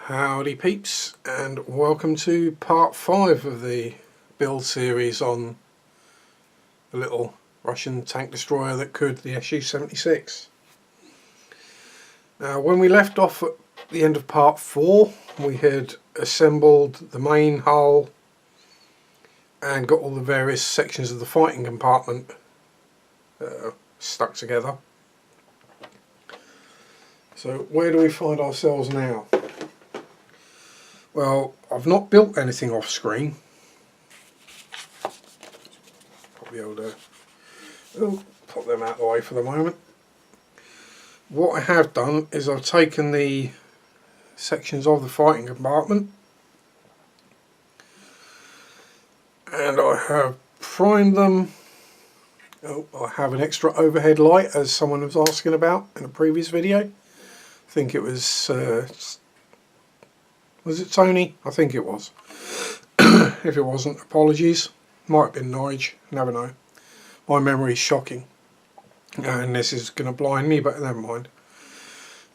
Howdy peeps, and welcome to part 5 of the build series on the little Russian tank destroyer that could, the SU76. Now, when we left off at the end of part 4, we had assembled the main hull and got all the various sections of the fighting compartment stuck together. So where do we find ourselves now? Well, I've not built anything off screen. Probably able to put them out of the way for the moment. What I have done is I've taken the sections of the fighting compartment and I have primed them. I have an extra overhead light, as someone was asking about in a previous video. I think it was it Tony? I think it was. If it wasn't, apologies. Might have been Nige, never know. My memory is shocking. And this is going to blind me, but never mind.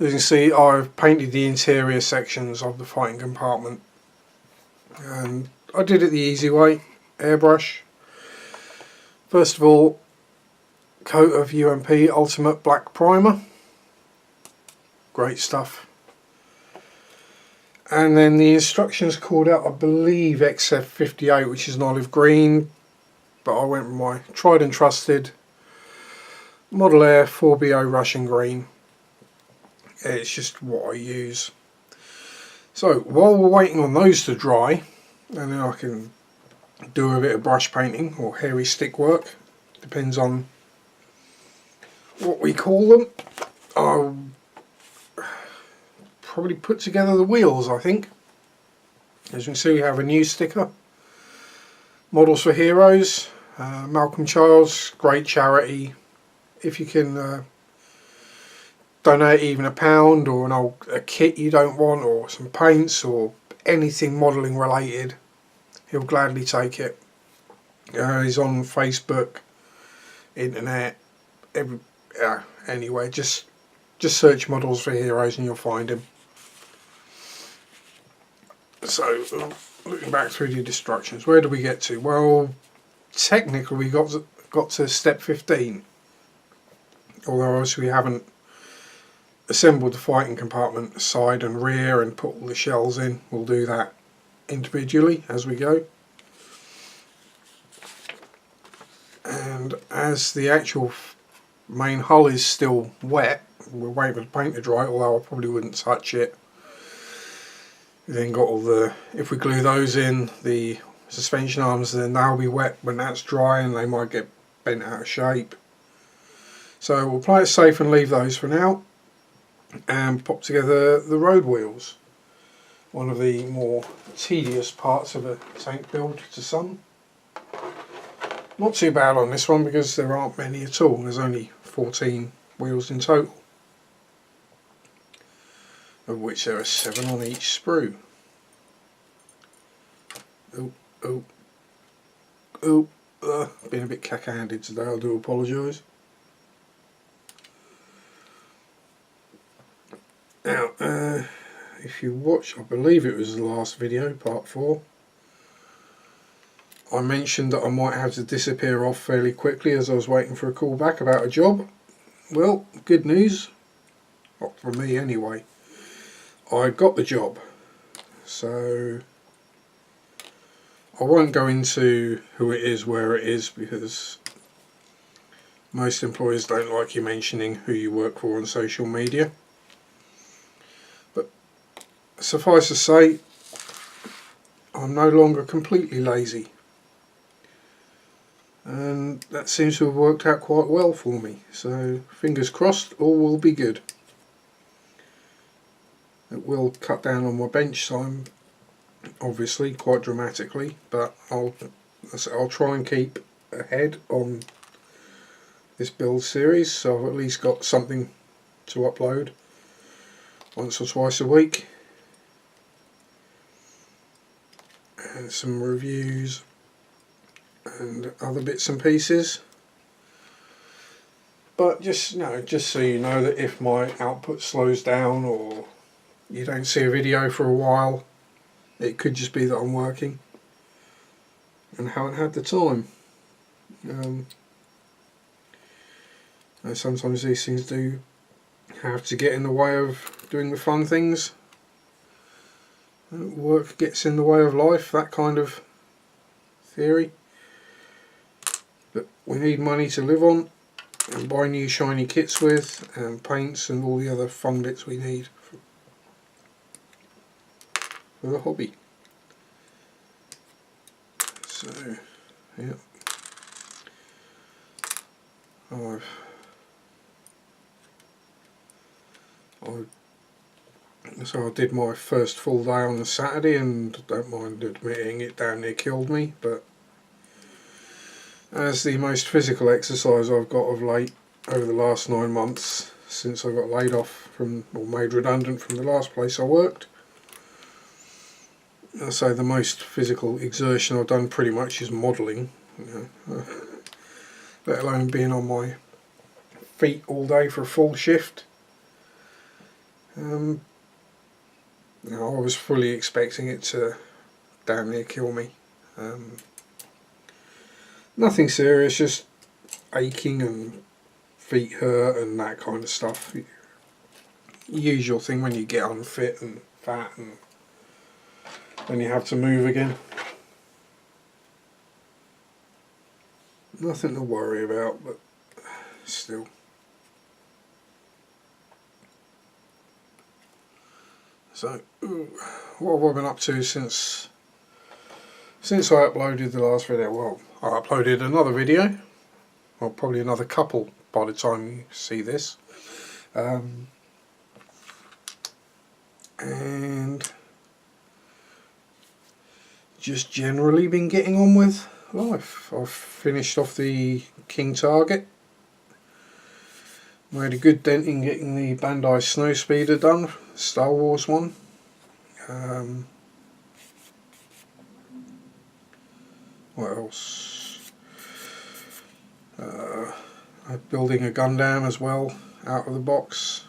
As you can see, I've painted the interior sections of the fighting compartment. And I did it the easy way, airbrush. First of all, coat of UMP Ultimate Black Primer. Great stuff. And then the instructions called out, I believe, XF58, which is an olive green, but I went with my tried and trusted Model Air 4BO Russian green. It's just what I use. So while we're waiting on those to dry, and then I can do a bit of brush painting or hairy stick work, depends on what we call them. I'll probably put together the wheels, I think. As you can see, we have a new sticker. Models for Heroes, Malcolm Childs, great charity. If you can donate even £1 or a kit you don't want, or some paints or anything modelling related, he'll gladly take it. He's on Facebook, internet, anyway, just search Models for Heroes and you'll find him. So, looking back through the instructions, where do we get to? Well, technically we got to step 15. Although obviously we haven't assembled the fighting compartment side and rear and put all the shells in. We'll do that individually as we go. And as the actual main hull is still wet, we're waiting for the paint to dry, although I probably wouldn't touch it. We then got all the, if we glue those in, the suspension arms, then they'll be wet when that's dry and they might get bent out of shape. So we'll play it safe and leave those for now and pop together the road wheels. One of the more tedious parts of a tank build to some. Not too bad on this one because there aren't many at all. There's only 14 wheels in total, of which there are 7 on each sprue. Been a bit cack-handed today, I do apologise. Now, if you watch, I believe it was the last video, part 4, I mentioned that I might have to disappear off fairly quickly as I was waiting for a call back about a job. Well, good news, not for me anyway. I got the job, so I won't go into who it is, where it is, because most employers don't like you mentioning who you work for on social media. But suffice to say, I'm no longer completely lazy, and that seems to have worked out quite well for me, so fingers crossed, all will be good. It will cut down on my bench time, obviously, quite dramatically, but I'll try and keep ahead on this build series, so I've at least got something to upload once or twice a week, and some reviews and other bits and pieces. But just so you know that if my output slows down or you don't see a video for a while. It could just be that I'm working and haven't had the time. And sometimes these things do have to get in the way of doing the fun things. Work gets in the way of life, that kind of theory. But we need money to live on and buy new shiny kits with, and paints and all the other fun bits we need for the hobby. So, yeah. So I did my first full day on the Saturday, and don't mind admitting it damn near killed me, but as the most physical exercise I've got of late over the last 9 months since I got laid off from, or made redundant from the last place I worked, so the most physical exertion I've done pretty much is modelling, let alone being on my feet all day for a full shift. I was fully expecting it to damn near kill me. Nothing serious, just aching and feet hurt and that kind of stuff. Usual thing when you get unfit and fat and then you have to move again. Nothing to worry about, but still. So, what have I been up to since I uploaded the last video? Well, I uploaded another video, or probably another couple by the time you see this, and just generally been getting on with life. I've finished off the King Target. Made a good dent in getting the Bandai Snowspeeder done, Star Wars one. What else? I'm building a Gundam as well, out of the box.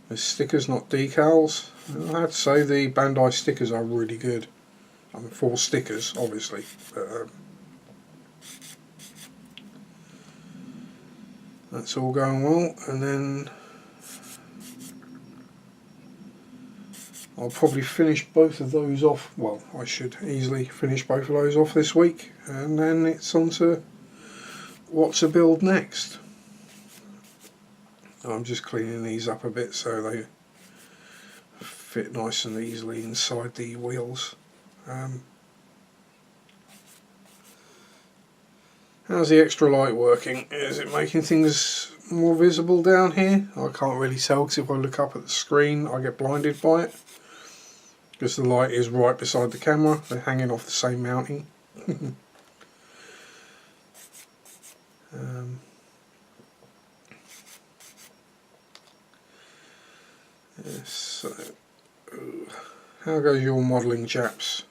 There's stickers, not decals. I have to say the Bandai stickers are really good. I mean, for stickers, obviously. But, that's all going well, and then I'll probably finish both of those off. Well, I should easily finish both of those off this week, and then it's on to what to build next. I'm just cleaning these up a bit so they fit nice and easily inside the wheels. How's the extra light working? Is it making things more visible down here? I can't really tell because if I look up at the screen I get blinded by it. Because the light is right beside the camera, they're hanging off the same mounting. Yes, so, how goes your modelling, chaps?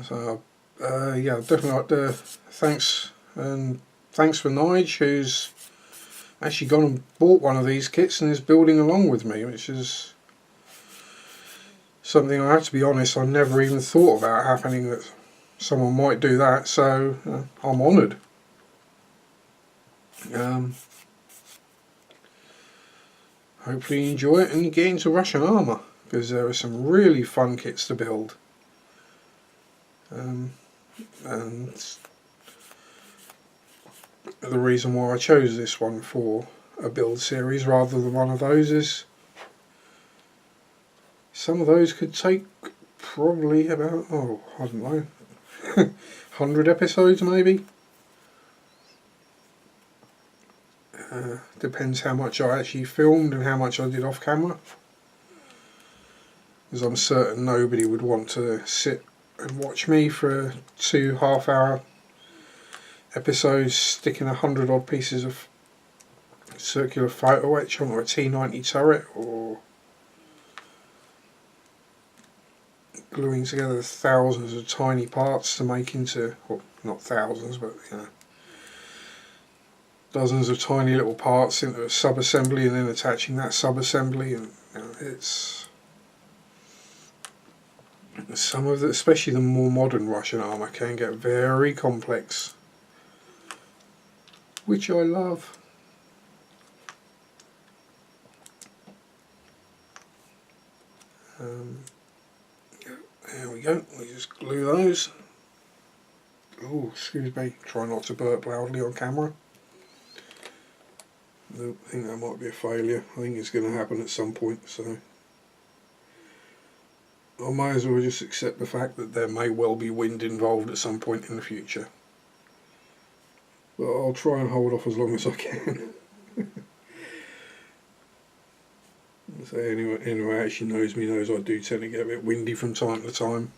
So, yeah, definitely like to thanks for Nige, who's actually gone and bought one of these kits and is building along with me, which is something I have to be honest, I never even thought about happening, that someone might do that, so I'm honoured. Hopefully you enjoy it and get into Russian armour, because there are some really fun kits to build. And the reason why I chose this one for a build series rather than one of those is some of those could take probably about, oh, I don't know, 100 episodes maybe. Depends how much I actually filmed and how much I did off camera, because I'm certain nobody would want to sit and watch me for 2 half-hour episodes sticking 100 odd pieces of circular photo etch onto a T90 turret, or gluing together thousands of tiny parts to make into, well, not thousands, but you know, dozens of tiny little parts into a sub-assembly and then attaching that sub-assembly, and you know, it's some of the, especially the more modern Russian armour, can get very complex, which I love. There we go, we just glue those. Oh, excuse me, try not to burp loudly on camera. I think that might be a failure. I think it's going to happen at some point, so I might as well just accept the fact that there may well be wind involved at some point in the future. But I'll try and hold off as long as I can. So anyone actually knows me knows I do tend to get a bit windy from time to time.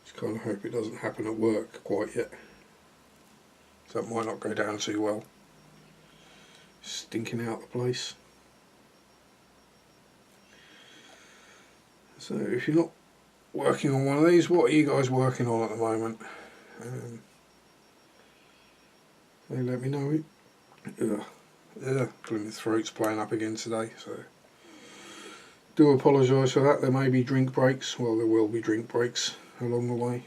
Just kind of hope it doesn't happen at work quite yet. So that might not go down too well. Stinking out the place. So if you're not working on one of these, what are you guys working on at the moment? They let me know. My throat's playing up again today, so do apologise for that. There may be drink breaks. Well, there will be drink breaks along the way.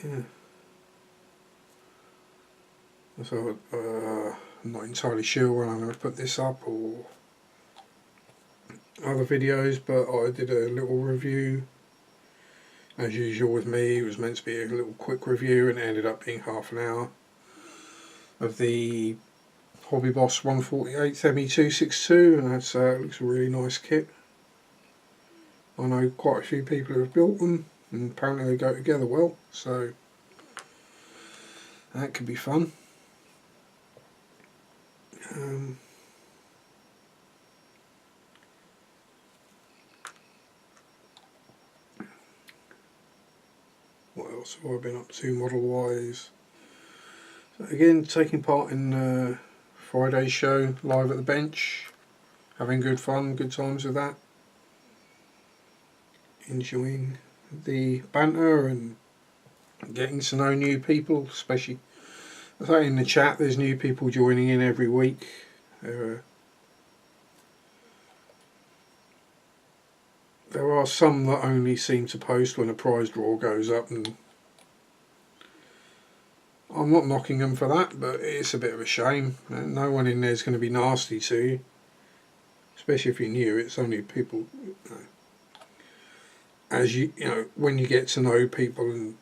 Yeah. So I'm not entirely sure when I'm going to put this up or other videos, but I did a little review. As usual with me, it was meant to be a little quick review and it ended up being half an hour, of the Hobby Boss 148 ME262, and that's it looks a really nice kit. I know quite a few people who have built them and apparently they go together well, so that could be fun. What else have I been up to model wise? So again, taking part in Friday's show live at the bench, having good fun, good times with that, enjoying the banter and getting to know new people, especially I say in the chat there's new people joining in every week. There are some that only seem to post when a prize draw goes up, and I'm not knocking them for that, but it's a bit of a shame. No one in there is going to be nasty to you, especially if you're new. It's only people, as you know, when you get to know people and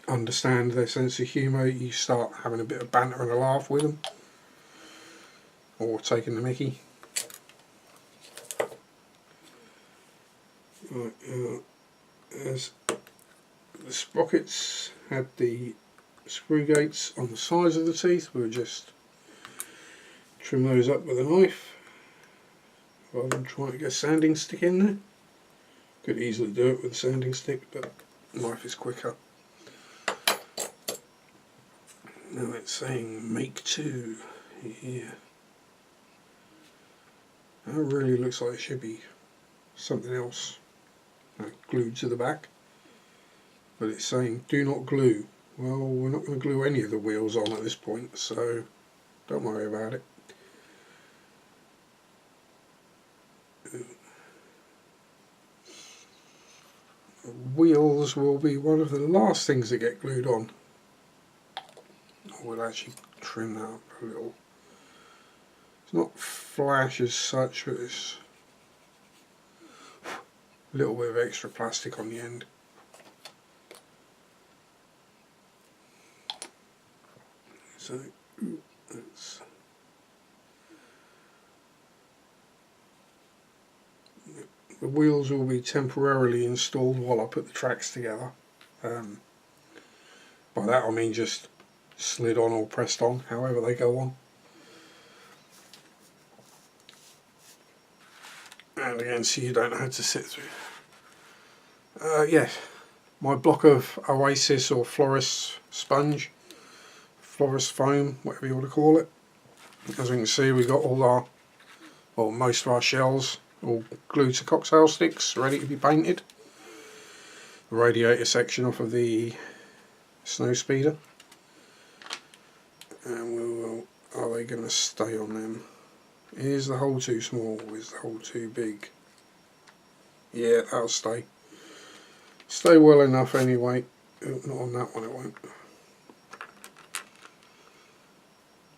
understand their sense of humour, you start having a bit of banter and a laugh with them, or taking the mickey. Right, as the sprockets had the screw gates on the sides of the teeth, we'll just trim those up with a knife rather than trying to get a sanding stick in there. Could easily do it with a sanding stick, but knife is quicker. Now it's saying make 2 here. That really looks like it should be something else glued to the back, but it's saying do not glue. Well, we're not going to glue any of the wheels on at this point, so don't worry about it. Wheels will be one of the last things that get glued on. We'll actually trim that up a little. It's not flash as such, but it's a little bit of extra plastic on the end. So that's the wheels will be temporarily installed while I put the tracks together. By that I mean just slid on or pressed on, however they go on. And again, so you don't have to sit through. Yeah, my block of Oasis or Florist sponge, Florist foam, whatever you want to call it. As we can see, we've got all our, well, most of our shells all glued to cocktail sticks, ready to be painted. The radiator section off of the snow speeder. And we will, are they going to stay on them? Is the hole too small? Is the hole too big? Yeah, that'll stay. Stay well enough anyway. Oh, not on that one, it won't.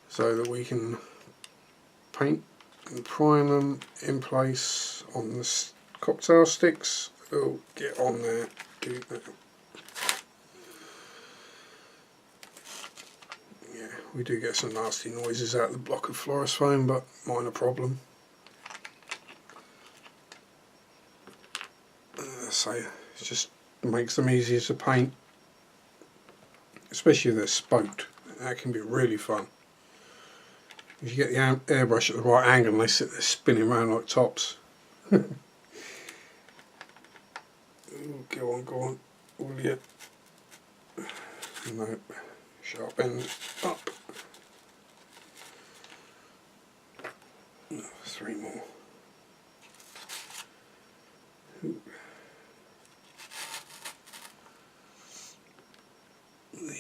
So that we can paint and prime them in place on the cocktail sticks. Oh, get on there. Do that. Yeah, we do get some nasty noises out of the block of florist foam, but minor problem. So it just makes them easier to paint, especially if they're spoked. That can be really fun. If you get the airbrush at the right angle and they sit there spinning around like tops. Ooh, go on, will you? No, sharp end up. 3 more. Ooh.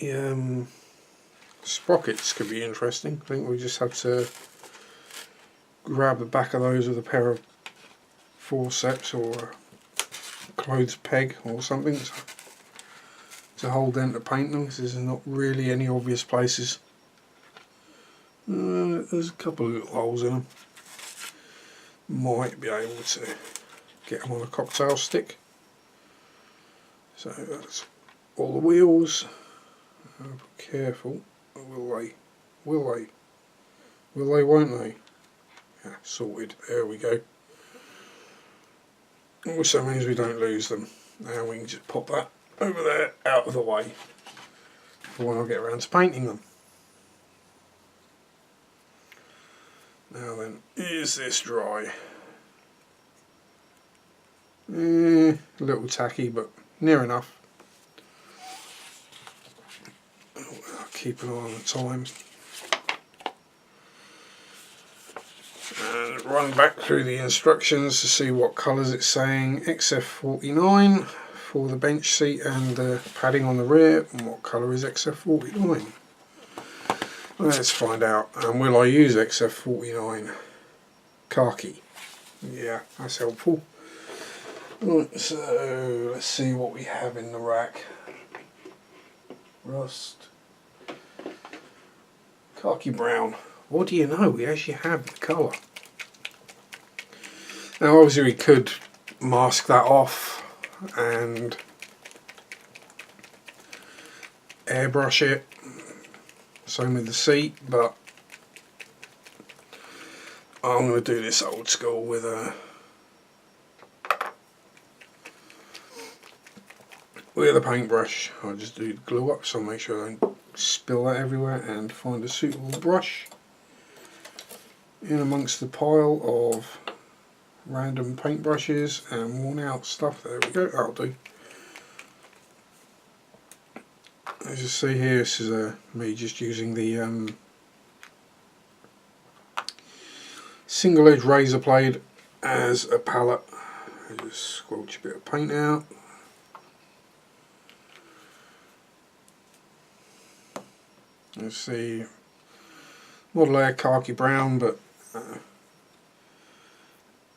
The sprockets could be interesting. I think we just have to grab the back of those with a pair of forceps or a clothes peg or something to hold them to paint them, because there's not really any obvious places. There's a couple of little holes in them. Might be able to get them on a cocktail stick. So that's all the wheels. Be careful. Will they? Won't they? Yeah, sorted. There we go. Also means we don't lose them. Now we can just pop that over there, out of the way, for when I get around to painting them. Now then, is this dry? A little tacky, but near enough. I'll keep an eye on the time. And run back through the instructions to see what colours it's saying. XF49 for the bench seat and the padding on the rear. And what colour is XF49? Let's find out. And will I use XF49? Khaki. Yeah, that's helpful. Right, so let's see what we have in the rack. Rust. Khaki brown. What do you know? We actually have the colour. Now obviously we could mask that off and airbrush it. Same with the seat, but I'm going to do this old school with a paintbrush. I'll just do the glue up, so I'll make sure I don't spill that everywhere, and find a suitable brush in amongst the pile of random paintbrushes and worn out stuff. There we go, that'll do. As you see here, this is me just using the single edge razor blade as a palette. I just squelch a bit of paint out. Let's see, model air khaki brown, but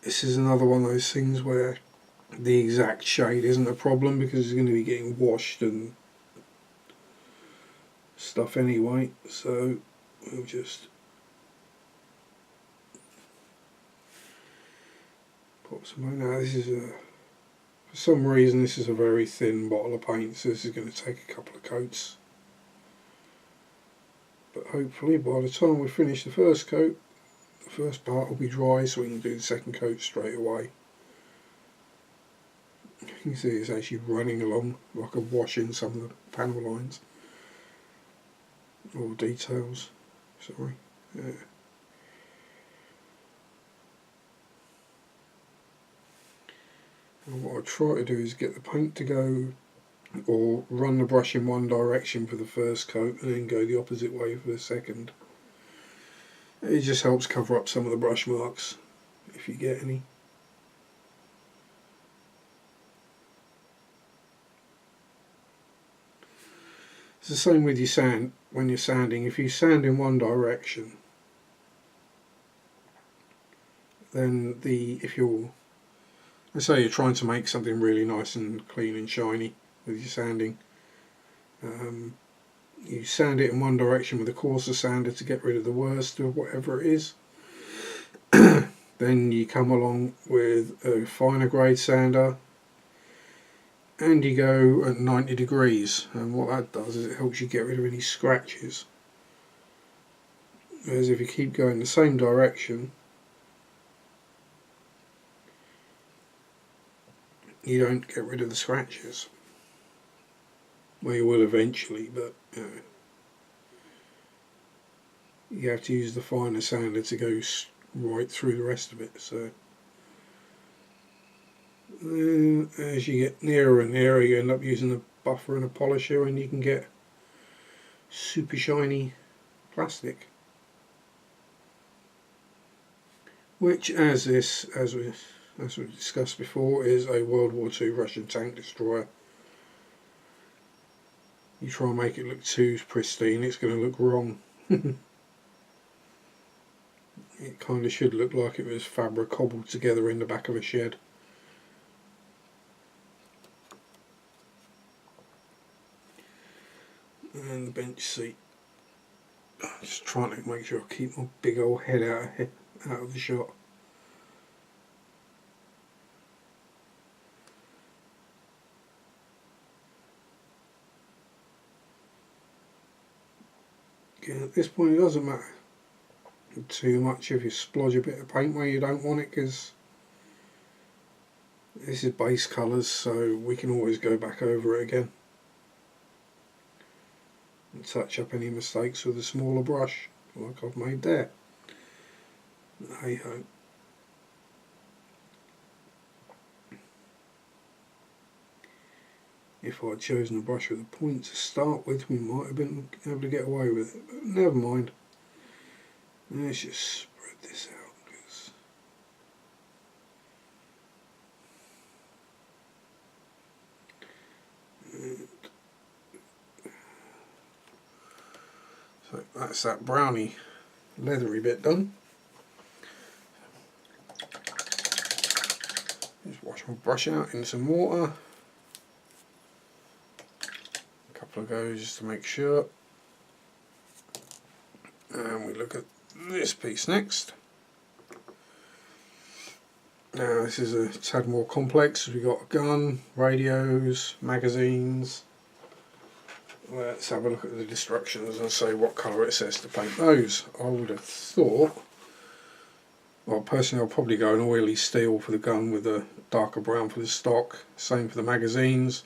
this is another one of those things where the exact shade isn't a problem, because it's going to be getting washed and stuff anyway, so we'll just put some on. Now this is for some reason this is a very thin bottle of paint, so this is going to take a couple of coats. But hopefully by the time we finish the first coat, the first part will be dry, so we can do the second coat straight away. You can see it's actually running along like a wash in some of the panel lines. Or details, sorry. Yeah. And what I try to do is get the paint to go, or run the brush in one direction for the first coat and then go the opposite way for the second. It just helps cover up some of the brush marks, if you get any. It's the same with your sand. When you're sanding, if you sand in one direction, then if you're, let's say you're trying to make something really nice and clean and shiny with your sanding, you sand it in one direction with a coarser sander to get rid of the worst of whatever it is. Then you come along with a finer grade sander and you go at 90 degrees, and what that does is it helps you get rid of any scratches. Whereas if you keep going the same direction, you don't get rid of the scratches. Well, you will eventually, but you have to use the finer sander to go right through the rest of it. So as you get nearer and nearer, you end up using a buffer and a polisher, and you can get super shiny plastic. Which, as we discussed before, is a World War II Russian tank destroyer. You try and make it look too pristine, it's going to look wrong. It kind of should look like it was fabric cobbled together in the back of a shed. And the bench seat. I'm just trying to make sure I keep my big old head out of the shot. Again, at this point it doesn't matter too much if you splodge a bit of paint where you don't want it, because this is base colours, so we can always go back over it again and touch up any mistakes with a smaller brush like I've made there. Hey ho. If I'd chosen a brush with a point to start with, we might have been able to get away with it, but never mind. Let's just spread this out, because so that's that browny leathery bit done. Just wash my brush out in some water. A couple of goes just to make sure. And we look at this piece next. Now this is a tad more complex. We've got a gun, radios, magazines. Let's have a look at the instructions and say what colour it says to paint those. I would have thought, well, personally I'll probably go an oily steel for the gun with a darker brown for the stock, same for the magazines,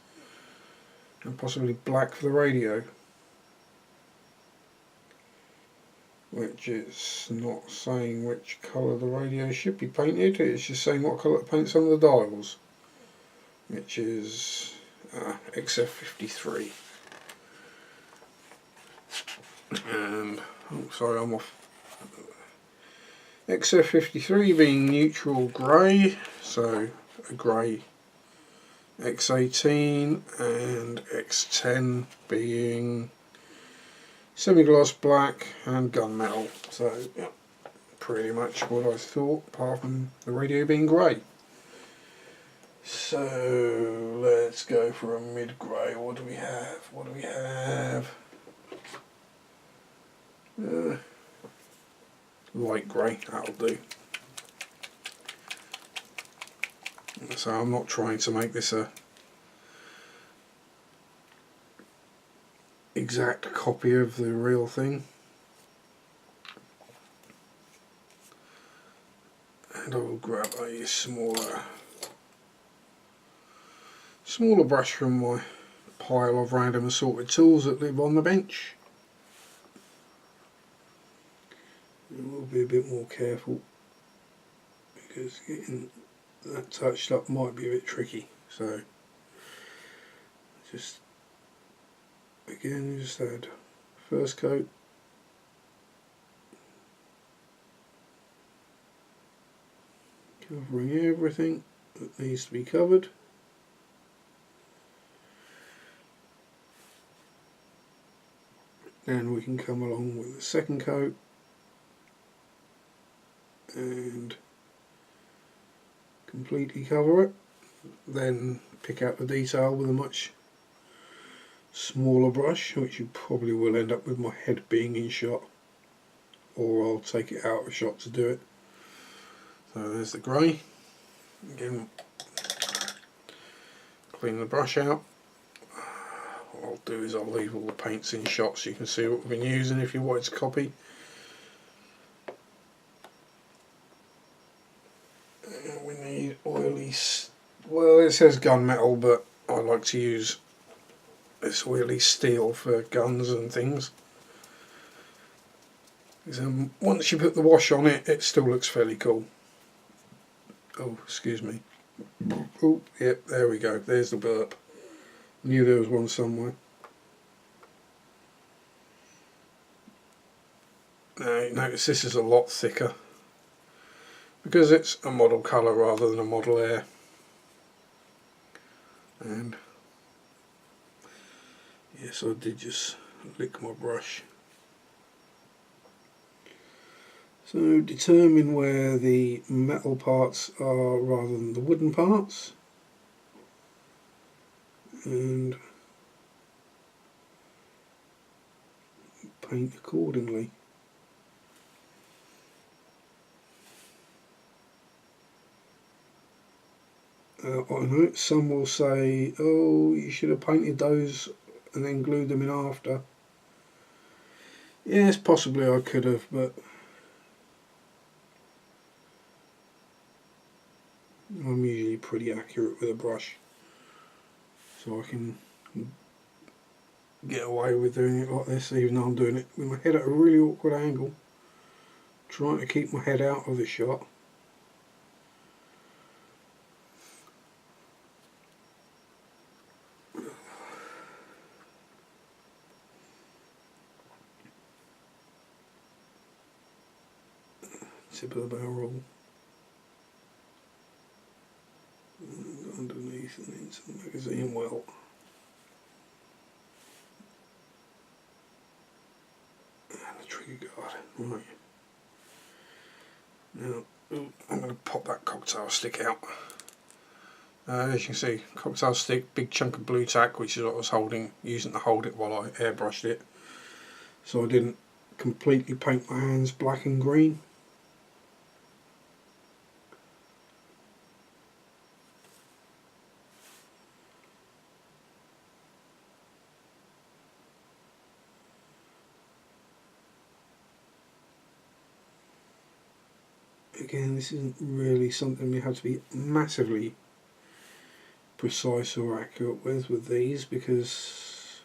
and possibly black for the radio. Which is not saying which colour the radio should be painted, it's just saying what colour it paints on the dials, which is XF53. And, oh sorry, I'm off. XF53 being neutral grey, so a grey X18, and X10 being semi-gloss black and gunmetal. So yeah, pretty much what I thought, apart from the radio being grey. So let's go for a mid-grey. What do we have? What do we have? Light grey, that'll do. So I'm not trying to make this a exact copy of the real thing. And I will grab a smaller brush from my pile of random assorted tools that live on the bench. And we'll be a bit more careful, because getting that touched up might be a bit tricky. So just again, just add first coat, covering everything that needs to be covered. Then we can come along with the second coat and completely cover it. Then pick out the detail with a much smaller brush, which you probably will end up with my head being in shot, or I'll take it out of shot to do it. So there's the grey. Again, clean the brush out. What I'll do is I'll leave all the paints in shot so you can see what we've been using if you wanted to copy. We need oily, well, it says gunmetal, but I like to use this oily steel for guns and things. Once you put the wash on it, it still looks fairly cool. Oh, excuse me. Oh, yep, there we go. There's the burp. Knew there was one somewhere. Now you notice this is a lot thicker because it's a model colour rather than a model air. And yes, I did just lick my brush. So determine where the metal parts are rather than the wooden parts, and paint accordingly. I know some will say, oh, you should have painted those and then glued them in after. Yes, possibly I could have, but I'm usually pretty accurate with a brush, so I can get away with doing it like this, even though I'm doing it with my head at a really awkward angle, trying to keep my head out of the shot. Tip of the barrel, and underneath and into the magazine well. And the trigger guard. Right. Now, I'm going to pop that cocktail stick out. As you can see, cocktail stick, big chunk of blue tack, which is what I was using to hold it while I airbrushed it. So I didn't completely paint my hands black and green. Again, this isn't really something we have to be massively precise or accurate with these, because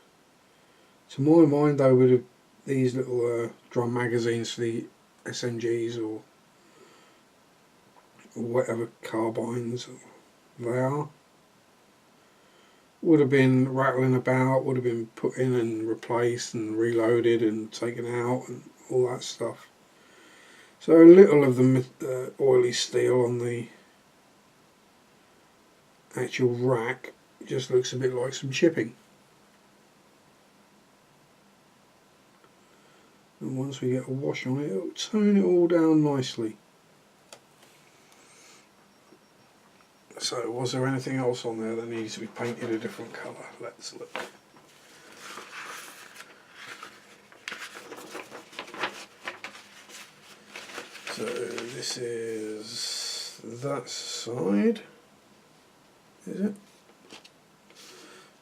to my mind they would have, these little drum magazines for the SMGs or whatever carbines they are, would have been rattling about, would have been put in and replaced and reloaded and taken out and all that stuff. So a little of the oily steel on the actual rack just looks a bit like some chipping. And once we get a wash on it, it'll tone it all down nicely. So was there anything else on there that needs to be painted a different colour? Let's look. So this is that side, is it?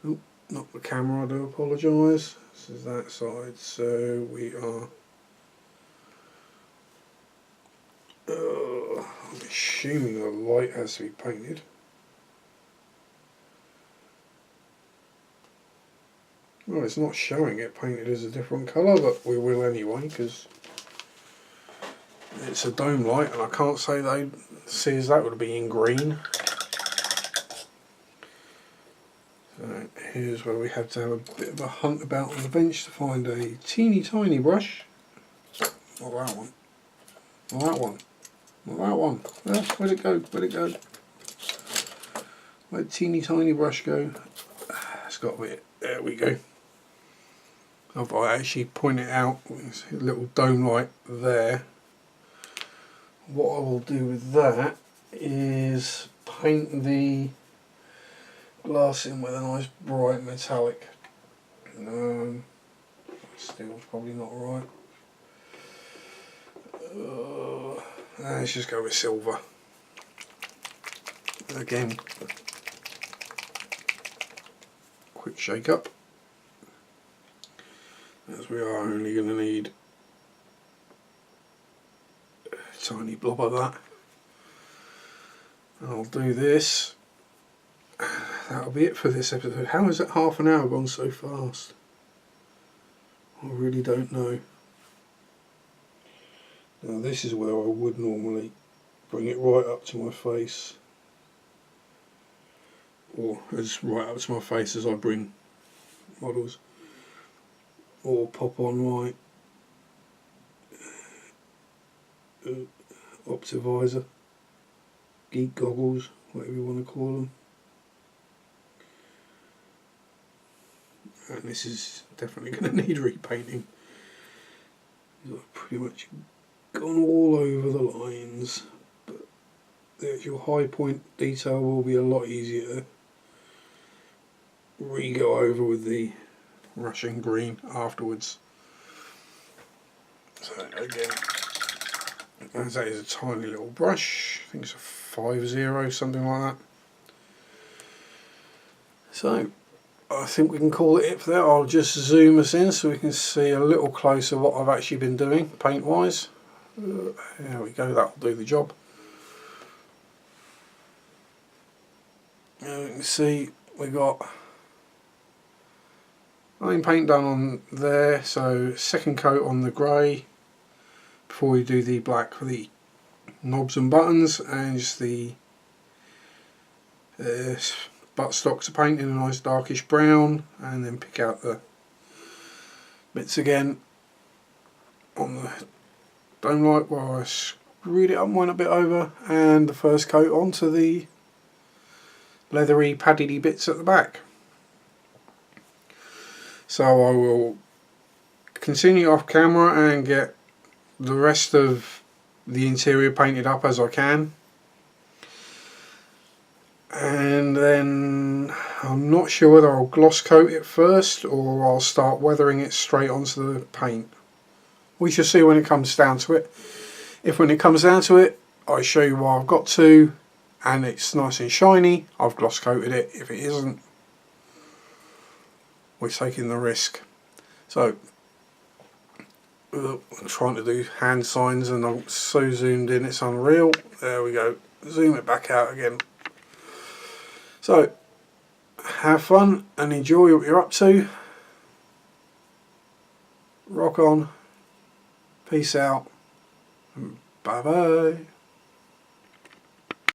Oh, not the camera, I do apologise. This is that side, so we are, I'm assuming the light has to be painted. Well, it's not showing it painted as a different colour, but we will anyway, because it's a dome light and I can't say they see as that would be in green. So here's where we had to have a bit of a hunt about on the bench to find a teeny tiny brush. Not that one. Not that one. Not that one. Where'd it go? Where'd it go? Where'd teeny tiny brush go? It's got a bit. There we go. If I actually point it out, there's a little dome light there. What I will do with that is paint the glass in with a nice bright metallic. Steel's probably not right. Let's just go with silver. Again, quick shake up, as we are only going to need a tiny blob of that. I'll do this. That'll be it for this episode. How has that half an hour gone so fast? I really don't know. Now this is where I would normally bring it right up to my face, or as right up to my face as I bring models, or pop on my Optivisor, geek goggles, whatever you want to call them. And this is definitely going to need repainting. I've pretty much gone all over the lines, but the actual high point detail will be a lot easier to re-go over with the Russian green afterwards. So again, as that is a tiny little brush, I think it's a 5-0, something like that. So I think we can call it for that. I'll just zoom us in so we can see a little closer what I've actually been doing paint wise. There we go, that'll do the job. And you can see we got main paint done on there, so second coat on the grey before we do the black for the knobs and buttons, and just the buttstocks are painted in a nice darkish brown, and then pick out the bits again on the dome light where I screwed it up and went a bit over, and the first coat onto the leathery paddy bits at the back. So I will continue off camera and get the rest of the interior painted up as I can, and then I'm not sure whether I'll gloss coat it first or I'll start weathering it straight onto the paint. We shall see when it comes down to it. If when it comes down to it I show you what I've got to and it's nice and shiny, I've gloss coated it. If it isn't, we're taking the risk. So I'm trying to do hand signs and I'm so zoomed in it's unreal. There we go, zoom it back out again. So have fun and enjoy what you're up to. Rock on, peace out, and bye bye.